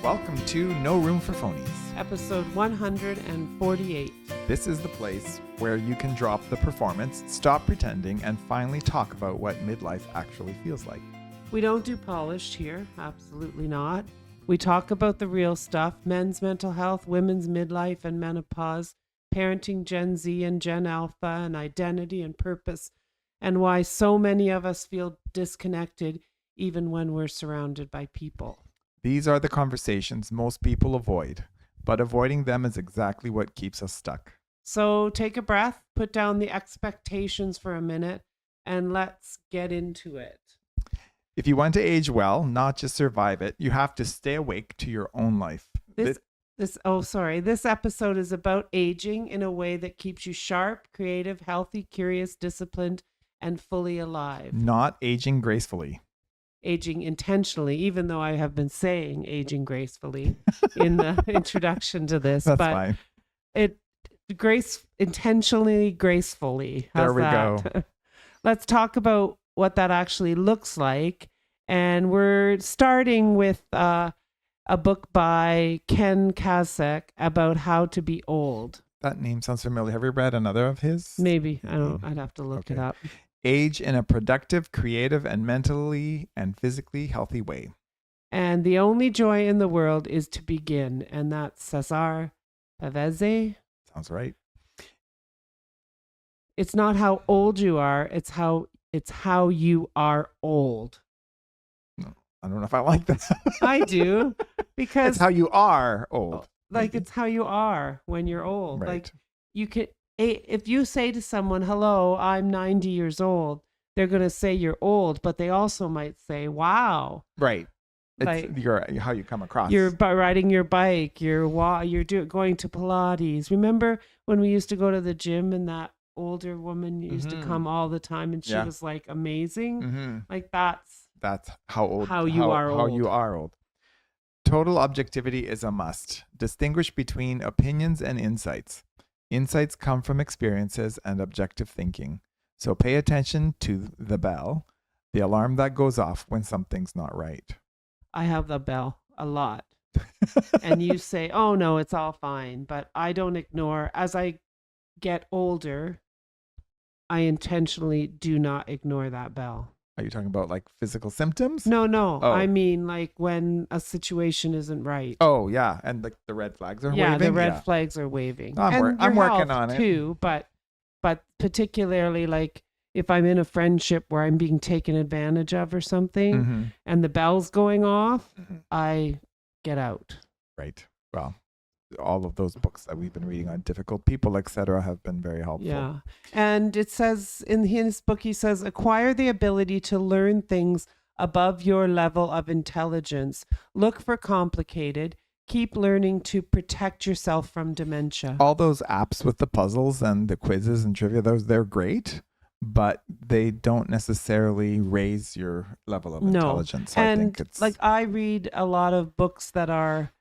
Welcome to No Room for Phonies. Episode 148. This is the place where you can drop the performance, stop pretending, and finally talk about what midlife actually feels like. We don't do polished here. Absolutely not. We talk about the real stuff: men's mental health, women's midlife and menopause, parenting Gen Z and Gen Alpha, and identity and purpose, and why so many of us feel disconnected even when we're surrounded by people. These are the conversations most people avoid, but avoiding them is exactly what keeps us stuck. So take a breath, put down the expectations for a minute, and let's get into it. If you want to age well, not just survive it, you have to stay awake to your own life. This episode is about aging in a way that keeps you sharp, creative, healthy, curious, disciplined, and fully alive. Not aging gracefully. Aging intentionally, even though I have been saying aging gracefully in the introduction to this. That's but fine. Intentionally, gracefully. There we that? go. Let's talk about what that actually looks like. And we're starting with a book by Ken Kasek about how to be old. That name sounds familiar. Have you read another of his? Maybe. I don't. I'd have to look it up. Age in a productive, creative, and mentally and physically healthy way. And the only joy in the world is to begin. And that's Cesar Pavese. Sounds right. It's not how old you are. It's how you are old. No, I don't know if I like that. I do. Because it's how you are old. Like, it's how you are when you're old. Right. Like, you could, if you say to someone, hello, I'm 90 years old, they're going to say you're old, but they also might say, wow. Right. Like, it's how you come across. You're riding your bike, you're going to Pilates. Remember when we used to go to the gym and that older woman used to come all the time and she was like amazing? Mm-hmm. Like, that's how you are old. Total objectivity is a must. Distinguish between opinions and insights. Insights come from experiences and objective thinking. So pay attention to the bell, the alarm that goes off when something's not right. I have the bell a lot. And you say, oh no, it's all fine. But I don't ignore. As I get older, I intentionally do not ignore that bell. Are you talking about like physical symptoms? No. Oh. I mean, like when a situation isn't right. Oh, yeah. And like the red flags are waving? Yeah, the red flags are waving. I'm working on it. Too, but particularly like if I'm in a friendship where I'm being taken advantage of or something and the bell's going off, I get out. Right. Well, all of those books that we've been reading on difficult people, etc., have been very helpful. Yeah. And it says in his book, he says, acquire the ability to learn things above your level of intelligence. Look for complicated. Keep learning to protect yourself from dementia. All those apps with the puzzles and the quizzes and trivia, they're great, but they don't necessarily raise your level of intelligence. And I think it's like I read a lot of books that are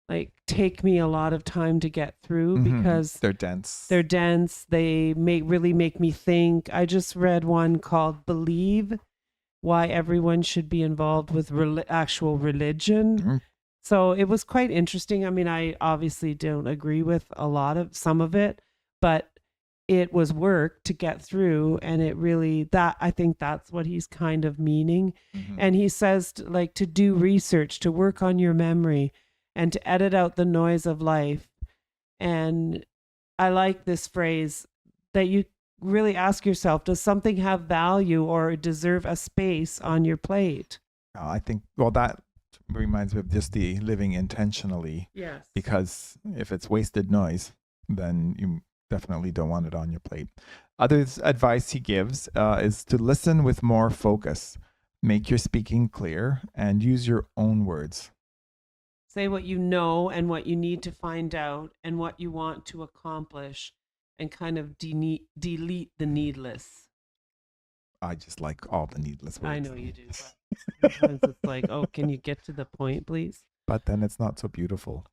like take me a lot of time to get through because they're dense. They really make me think. I just read one called Believe, Why Everyone Should Be Involved with Actual Religion. So it was quite interesting. I mean, I obviously don't agree with some of it, but it was work to get through. And it really, I think that's what he's kind of meaning. And he says to do research, to work on your memory, and to edit out the noise of life. And I like this phrase that you really ask yourself, does something have value or deserve a space on your plate? I think, that reminds me of just the living intentionally. Yes. Because if it's wasted noise, then you definitely don't want it on your plate. Other advice he gives is to listen with more focus. Make your speaking clear and use your own words. Say what you know and what you need to find out and what you want to accomplish, and kind of delete the needless. I just like all the needless words. I know you do. But sometimes it's like, oh, can you get to the point, please? But then it's not so beautiful.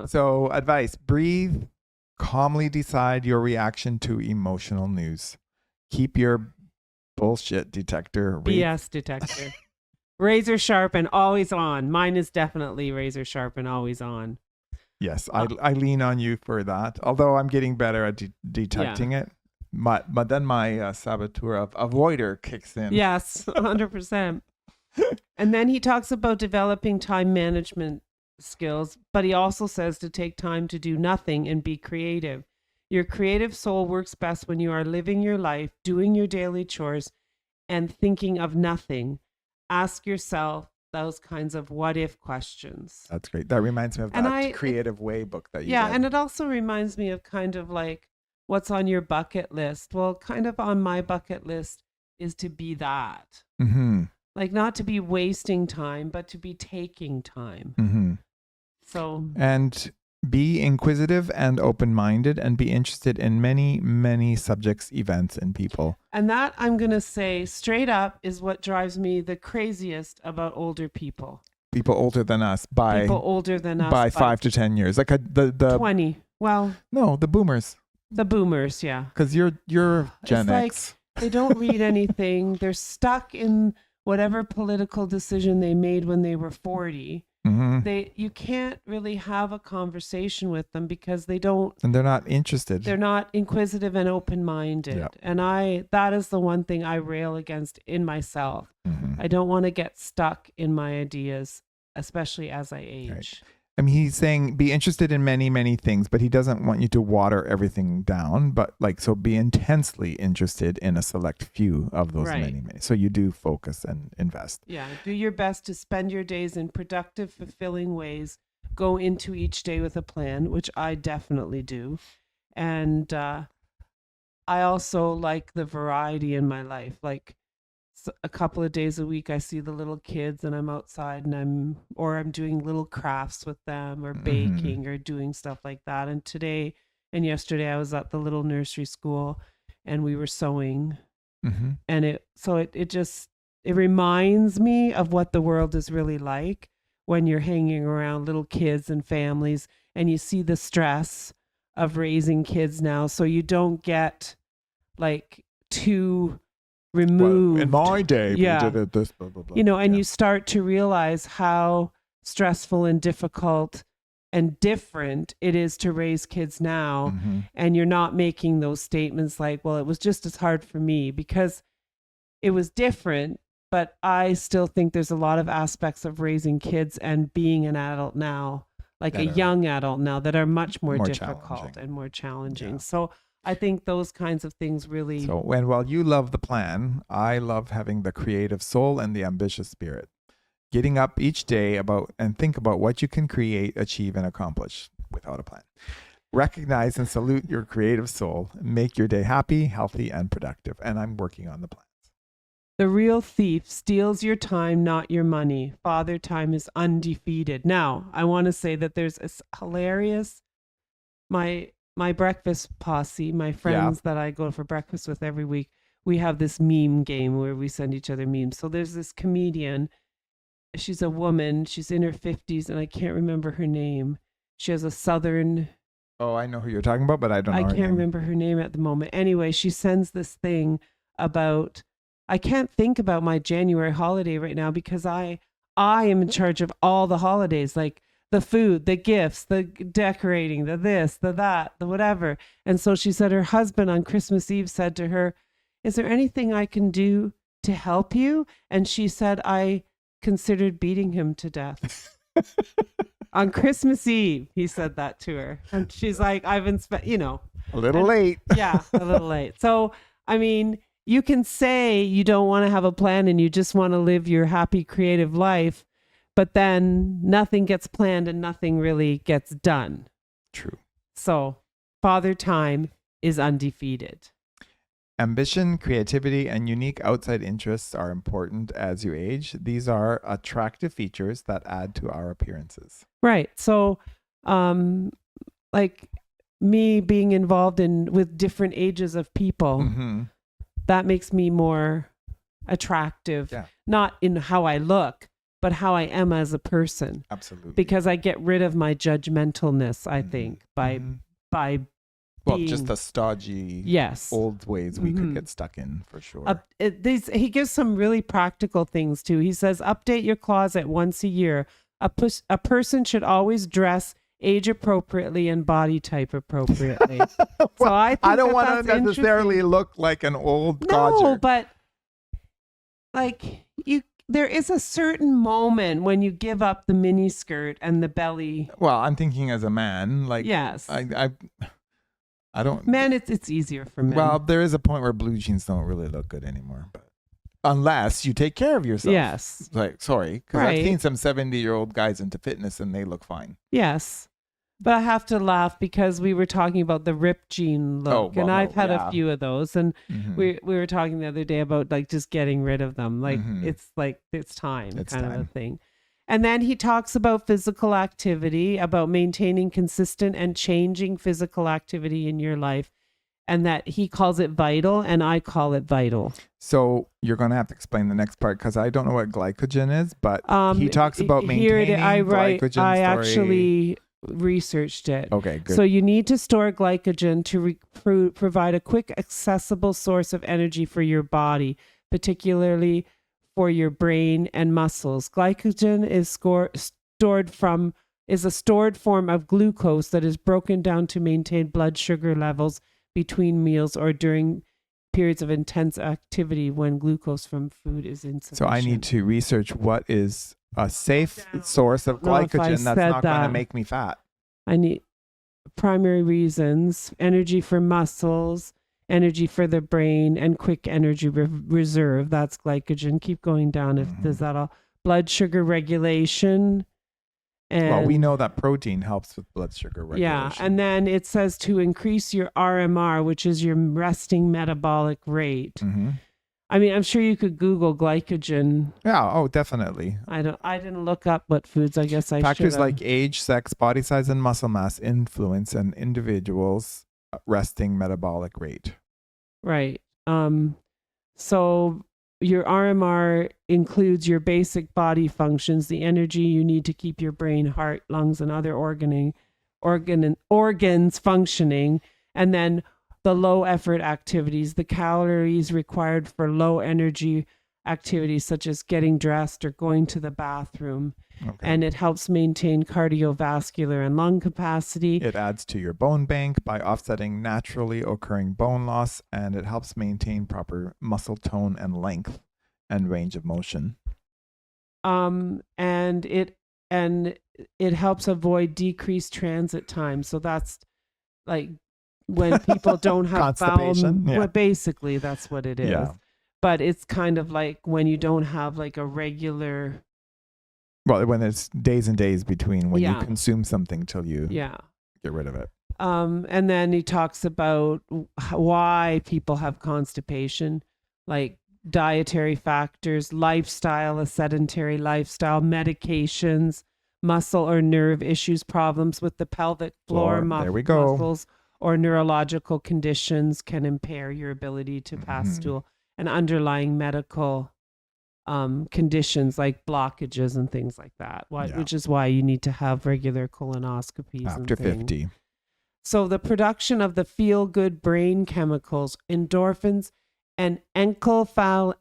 So advice, breathe, calmly decide your reaction to emotional news. Keep your bullshit detector. BS detector. razor sharp and always on. Mine is definitely razor sharp and always on. Yes, I lean on you for that. Although I'm getting better at detecting it. But then my saboteur of avoider kicks in. Yes, 100%. And then he talks about developing time management skills, but he also says to take time to do nothing and be creative. Your creative soul works best when you are living your life, doing your daily chores, and thinking of nothing. Ask yourself those kinds of what if questions. That's great. That reminds me of that Creative Way book that you read. And it also reminds me of kind of like what's on your bucket list. Well, kind of on my bucket list is to be that. Mm-hmm. Like not to be wasting time, but to be taking time. Mm-hmm. So and be inquisitive and open-minded and be interested in many, many subjects, events, and people. And that, I'm going to say straight up, is what drives me the craziest about older people. People older than us by 5 to 10 years. Like the 20. Well, no, the boomers. The boomers, yeah. Because you're Gen X. Like, they don't read anything. They're stuck in whatever political decision they made when they were 40. Mm-hmm. You can't really have a conversation with them because they don't, and they're not interested. They're not inquisitive and open-minded. Yeah. And that is the one thing I rail against in myself. Mm-hmm. I don't want to get stuck in my ideas, especially as I age. Right. I mean, he's saying be interested in many, many things, but he doesn't want you to water everything down. But so be intensely interested in a select few of those many. So you do focus and invest. Yeah. Do your best to spend your days in productive, fulfilling ways. Go into each day with a plan, which I definitely do. And I also like the variety in my life. Like a couple of days a week, I see the little kids and I'm outside and I'm doing little crafts with them or baking or doing stuff like that. And today and yesterday I was at the little nursery school and we were sewing. Mm-hmm. And it reminds me of what the world is really like when you're hanging around little kids and families and you see the stress of raising kids now. So you don't get like too removed. Well, in my day, we did it this, blah, blah, blah. And you start to realize how stressful and difficult and different it is to raise kids now. Mm-hmm. And you're not making those statements like, well, it was just as hard for me because it was different, but I still think there's a lot of aspects of raising kids and being an adult now, like a young adult now, that are much more difficult and more challenging. Yeah. So I think those kinds of things really... So while you love the plan, I love having the creative soul and the ambitious spirit. Getting up each day and think about what you can create, achieve, and accomplish without a plan. Recognize and salute your creative soul. Make your day happy, healthy, and productive. And I'm working on the plans. The real thief steals your time, not your money. Father Time is undefeated. Now, I want to say that there's a hilarious... My breakfast posse, my friends that I go for breakfast with every week, we have this meme game where we send each other memes. So there's this comedian. She's a woman. She's in her 50s, and I can't remember her name. She has a southern... Oh, I know who you're talking about, but I don't know her name. I can't remember her name at the moment. Anyway, she sends this thing about... I can't think about my January holiday right now because I am in charge of all the holidays, like the food, the gifts, the decorating, the this, the that, the whatever. And so she said her husband on Christmas Eve said to her, "Is there anything I can do to help you?" And she said, "I considered beating him to death." On Christmas Eve, he said that to her. And she's like, I've been, a little late. Yeah, a little late. So, I mean, you can say you don't want to have a plan and you just want to live your happy, creative life, but then nothing gets planned and nothing really gets done. True. So Father Time is undefeated. Ambition, creativity, and unique outside interests are important as you age. These are attractive features that add to our appearances. Right. So, like me being involved with different ages of people, that makes me more attractive, not in how I look, but how I am as a person. Absolutely. Because I get rid of my judgmentalness, I think, by Well, just the stodgy yes old ways we could get stuck in, for sure. He gives some really practical things too. He says, update your closet once a year. A person should always dress age appropriately and body type appropriately. Well, so I don't want to necessarily look like an old codger. No, but like there is a certain moment when you give up the mini skirt and the belly. Well, I'm thinking as a man, like, yes, I don't. Men, it's easier for men. Well, there is a point where blue jeans don't really look good anymore, but unless you take care of yourself. Yes. Like, sorry, because I've seen some 70-year-old guys into fitness and they look fine. Yes. But I have to laugh because we were talking about the ripped jean look, and I've had a few of those, and we were talking the other day about like just getting rid of them. Like it's time, kind of a thing. And then he talks about physical activity, about maintaining consistent and changing physical activity in your life, and that he calls it vital, and I call it vital. So you're going to have to explain the next part because I don't know what glycogen is, but he talks about maintaining glycogen. I actually researched it. Okay, good. So you need to store glycogen to provide a quick, accessible source of energy for your body, particularly for your brain and muscles. Glycogen is a stored form of glucose that is broken down to maintain blood sugar levels between meals or during periods of intense activity when glucose from food is insufficient. So I need to research what is a safe source of glycogen that's not going to make me fat. I need primary reasons: energy for muscles, energy for the brain, and quick energy reserve. That's glycogen. Keep going down if does that all. Blood sugar regulation. And we know that protein helps with blood sugar regulation. Yeah, and then it says to increase your RMR, which is your resting metabolic rate. Mm-hmm. I mean, I'm sure you could Google glycogen. Yeah, oh, definitely. I didn't look up what foods. I guess I should. Factors like age, sex, body size, and muscle mass influence an individual's resting metabolic rate. Right. So your RMR includes your basic body functions, the energy you need to keep your brain, heart, lungs, and other organs functioning, and then the low effort activities, the calories required for low energy activities such as getting dressed or going to the bathroom. Okay. And it helps maintain cardiovascular and lung capacity. It adds to your bone bank by offsetting naturally occurring bone loss, and it helps maintain proper muscle tone and length and range of motion. And it helps avoid decreased transit time. So that's like when people don't have constipation. Well, basically that's what it is. Yeah. But it's kind of like when you don't have like a regular. Well, when it's days and days between when you consume something till you get rid of it. And then he talks about why people have constipation, like dietary factors, lifestyle, a sedentary lifestyle, medications, muscle or nerve issues, problems with the pelvic floor, muscles, or neurological conditions can impair your ability to pass stool, and underlying medical conditions like blockages and things like that, which is why you need to have regular colonoscopies after 50. So the production of the feel-good brain chemicals, endorphins, and enkephalins,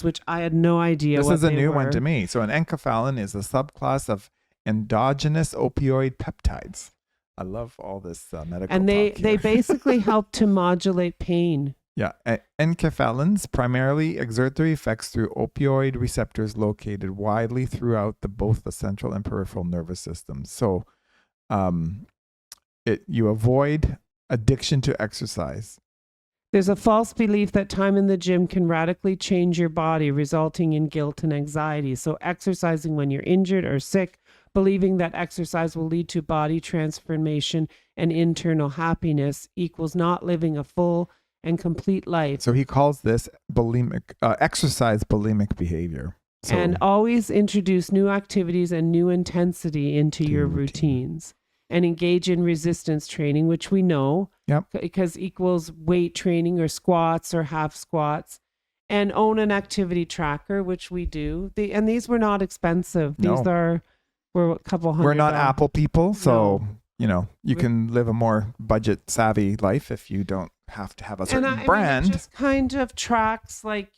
which I had no idea what they were. This is a new one to me. So an enkephalin is a subclass of endogenous opioid peptides. I love all this medical and they basically help to modulate pain. Yeah, enkephalins primarily exert their effects through opioid receptors located widely throughout both the central and peripheral nervous systems. So you avoid addiction to exercise. There's a false belief that time in the gym can radically change your body, resulting in guilt and anxiety. So exercising when you're injured or sick, believing that exercise will lead to body transformation and internal happiness equals not living a full and complete life. So he calls this exercise bulimic behavior. So, and always introduce new activities and new intensity into your routines. And engage in resistance training, which we know because equals weight training or squats or half squats, and own an activity tracker, which we do. These were not expensive. These were a couple $100. We're not Apple people, so you can live a more budget savvy life if you don't have to have a certain brand. It just kind of tracks like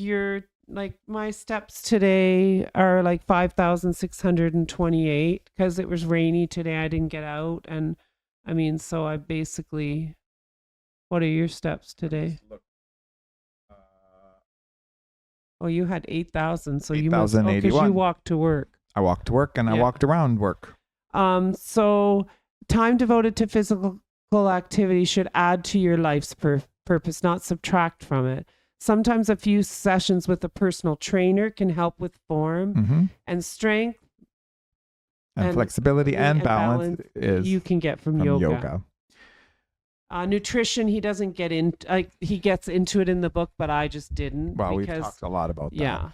my steps today are like 5,628 because it was rainy today. I didn't get out. And I mean, so I basically, what are your steps today? Oh, you had 8,000. So you must, because you walked to work. I walked to work and I walked around work. So time devoted to physical activity should add to your life's purpose, not subtract from it. Sometimes a few sessions with a personal trainer can help with form and strength. And flexibility and balance is you can get from yoga. Nutrition, he doesn't get in. He gets into it in the book, but I just didn't. Well, we've talked a lot about that. Yeah.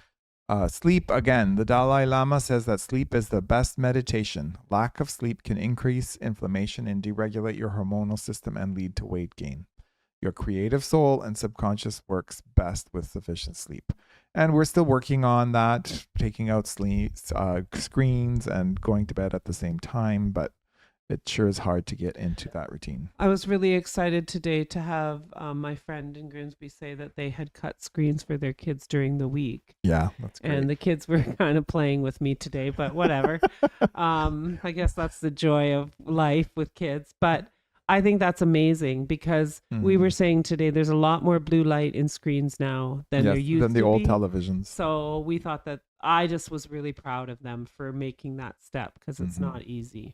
Sleep, again, the Dalai Lama says that sleep is the best meditation. Lack of sleep can increase inflammation and deregulate your hormonal system and lead to weight gain. Your creative soul and subconscious works best with sufficient sleep. And we're still working on that, taking out screens and going to bed at the same time, but it sure is hard to get into that routine. I was really excited today to have my friend in Grimsby say that they had cut screens for their kids during the week. Yeah, that's great. And the kids were kind of playing with me today, but whatever. I guess that's the joy of life with kids. But I think that's amazing because we were saying today there's a lot more blue light in screens now than there used to be. Than the old televisions. So we thought that I just was really proud of them for making that step because it's not easy.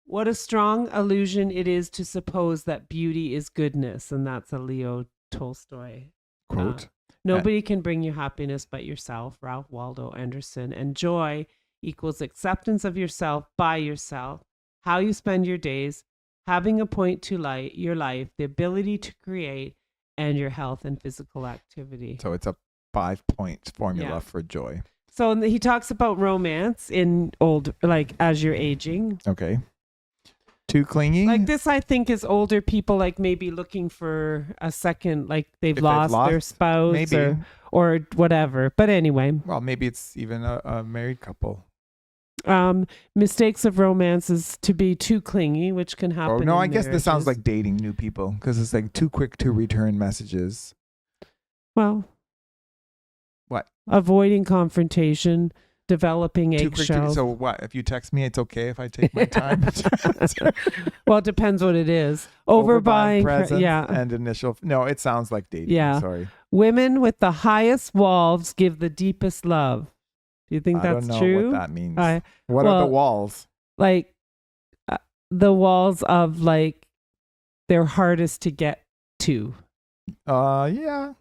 What a strong illusion it is to suppose that beauty is goodness. And that's a Leo Tolstoy quote. Nobody can bring you happiness but yourself, Ralph Waldo Anderson. And joy equals acceptance of yourself by yourself, how you spend your days, having a point to your life, the ability to create, and your health and physical activity. So it's a 5-point formula for joy. So he talks about romance in as you're aging. Okay. Too clingy? Like this, I think, is older people like maybe looking for a second, like they've lost their spouse maybe. Or whatever. But anyway. Well, maybe it's even a married couple. Mistakes of romance is to be too clingy, which can happen. Oh, no, I guess this sounds like dating new people because it's like too quick to return messages. Well. What? Avoiding confrontation. Developing eggshells. So what? If you text me, it's okay if I take my time? Well, it depends what it is. Overbuying presents and initial. No, it sounds like dating. Yeah. Sorry. Women with the highest walls give the deepest love. Do you think that's true? I don't know what that means. What are the walls? Like the walls of like they're hardest to get to. Yeah.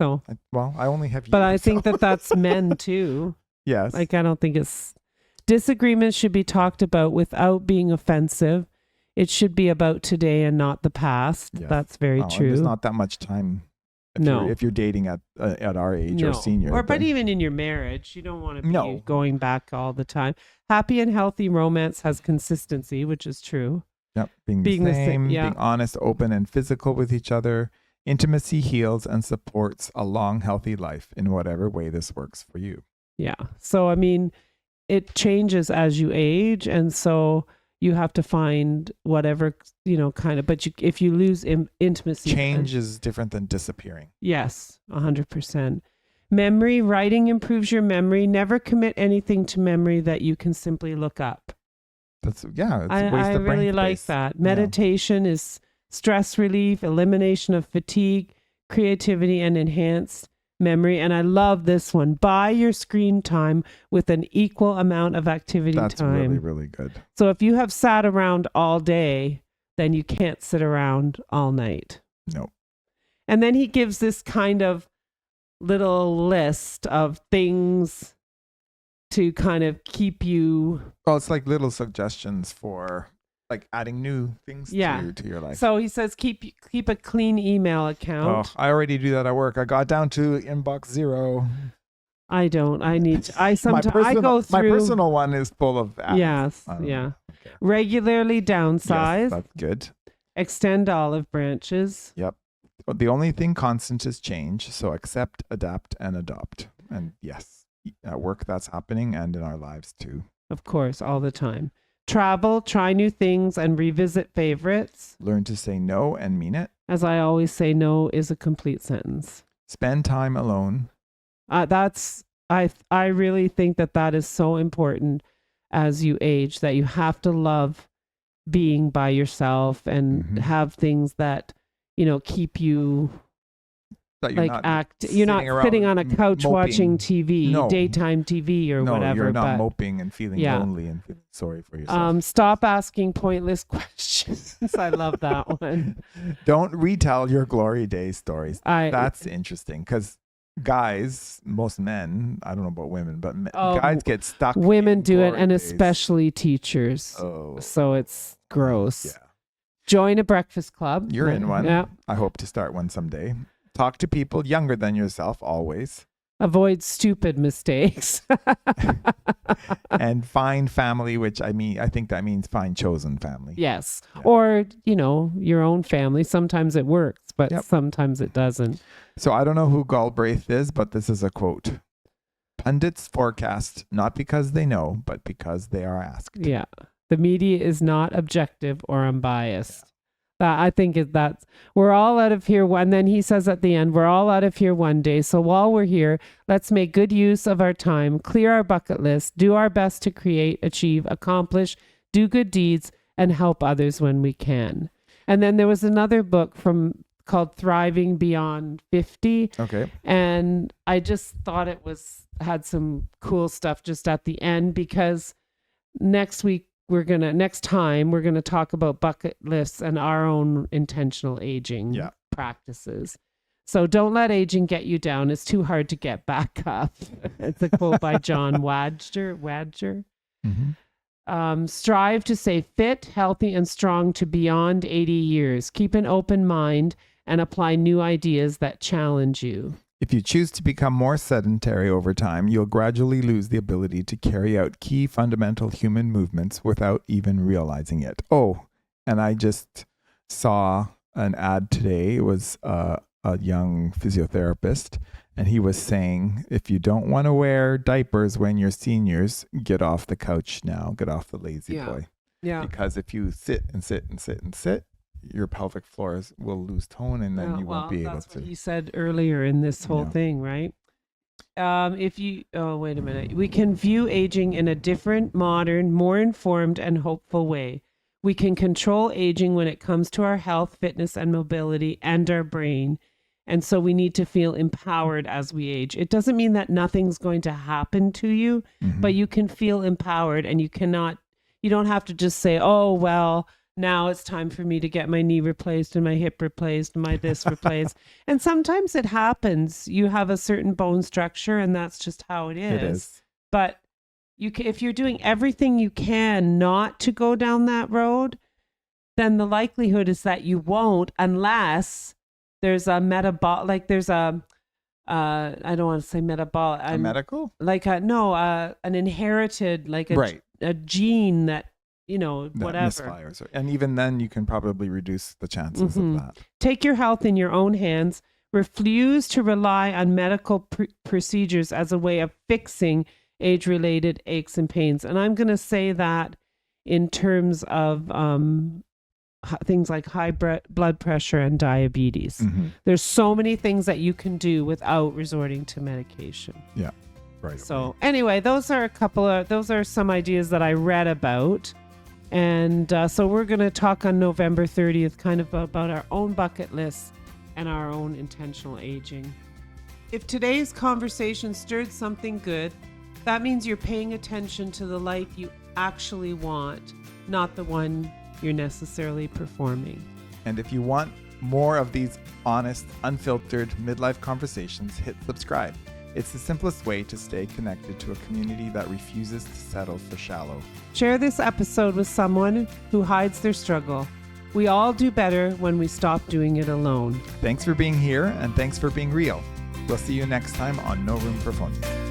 So. I only have you. But I think that's men too. Yes. Like, I don't think disagreements should be talked about without being offensive. It should be about today and not the past. Yes. That's very true. There's not that much time. If you're dating at our age or senior. But even in your marriage, you don't want to be going back all the time. Happy and healthy romance has consistency, which is true. Yep. Being the same, being honest, open, and physical with each other. Intimacy heals and supports a long, healthy life in whatever way this works for you. Yeah. So, I mean, it changes as you age. And so you have to find whatever, kind of, but if you lose intimacy. Change is different than disappearing. Yes, 100%. Memory, writing improves your memory. Never commit anything to memory that you can simply look up. It's a waste of brain I really like that. Meditation is stress relief, elimination of fatigue, creativity, and enhanced memory. And I love this one. Buy your screen time with an equal amount of activity time. That's really, really good. So if you have sat around all day, then you can't sit around all night. No. And then he gives this kind of little list of things to kind of keep you. Well, it's like little suggestions for like adding new things to your life. So he says keep a clean email account. I already do that at work. I got down to inbox 0. I don't. I need to. I sometimes I go through. My personal one is full of ads. Yes. Yeah. Okay. Regularly downsize. Yes, that's good. Extend olive branches. Yep. The only thing constant is change. So accept, adapt, and adopt. And yes, at work that's happening and in our lives too. Of course, all the time. Travel, try new things, and revisit favorites. Learn to say no and mean it. As I always say, no is a complete sentence. Spend time alone. I really think that is so important as you age, that you have to love being by yourself and have things that, keep you you're not sitting on a couch watching TV, daytime TV or whatever. You're not moping and feeling lonely and feeling sorry for yourself. Stop asking pointless questions. I love that one. Don't retell your glory days stories. That's interesting because guys, most men, I don't know about women, but guys get stuck. Women do it, and especially teachers. So it's gross. Yeah. Join a breakfast club. You're in one. Yeah. I hope to start one someday. Talk to people younger than yourself always. Avoid stupid mistakes. And find family, which I think that means find chosen family. Yes. Yeah. Or, your own family. Sometimes it works, but sometimes it doesn't. So I don't know who Galbraith is, but this is a quote. Pundits forecast not because they know, but because they are asked. Yeah. The media is not objective or unbiased. Yeah. I think that's, we're all out of here. And then he says at the end, we're all out of here one day. So while we're here, let's make good use of our time, clear our bucket list, do our best to create, achieve, accomplish, do good deeds, and help others when we can. And then there was another book called Thriving Beyond 50. Okay. And I just thought had some cool stuff just at the end, because next time we're gonna talk about bucket lists and our own intentional aging practices. So don't let aging get you down. It's too hard to get back up. It's a quote by John Wadger. Mm-hmm. Strive to stay fit, healthy, and strong to beyond 80 years. Keep an open mind and apply new ideas that challenge you. If you choose to become more sedentary over time, you'll gradually lose the ability to carry out key fundamental human movements without even realizing it. Oh, and I just saw an ad today. It was a young physiotherapist, and he was saying, if you don't want to wear diapers when you're seniors, get off the couch now. Get off the lazy boy. Yeah. Because if you sit and sit and sit and sit, your pelvic floors will lose tone, and then you won't be able to. That's what you said earlier in this whole thing, right? Wait a minute. We can view aging in a different, modern, more informed, and hopeful way. We can control aging when it comes to our health, fitness, and mobility, and our brain. And so we need to feel empowered as we age. It doesn't mean that nothing's going to happen to you, but you can feel empowered, and you don't have to just say, oh, well, now it's time for me to get my knee replaced and my hip replaced and my this replaced. And sometimes it happens. You have a certain bone structure, and that's just how it is. It is. But if you're doing everything you can not to go down that road, then the likelihood is that you won't, unless there's a I don't want to say metabolic. A medical? An inherited, a gene that, whatever. Misfires. And even then you can probably reduce the chances of that. Take your health in your own hands. Refuse to rely on medical procedures as a way of fixing age-related aches and pains. And I'm going to say that in terms of things like high blood pressure and diabetes. There's so many things that you can do without resorting to medication. Yeah. Right. So anyway, those are some ideas that I read about. And so we're going to talk on November 30th kind of about our own bucket lists and our own intentional aging. If today's conversation stirred something good, that means you're paying attention to the life you actually want, not the one you're necessarily performing. And if you want more of these honest, unfiltered midlife conversations, hit subscribe. It's the simplest way to stay connected to a community that refuses to settle for shallow. Share this episode with someone who hides their struggle. We all do better when we stop doing it alone. Thanks for being here, and thanks for being real. We'll see you next time on No Room for Phonies.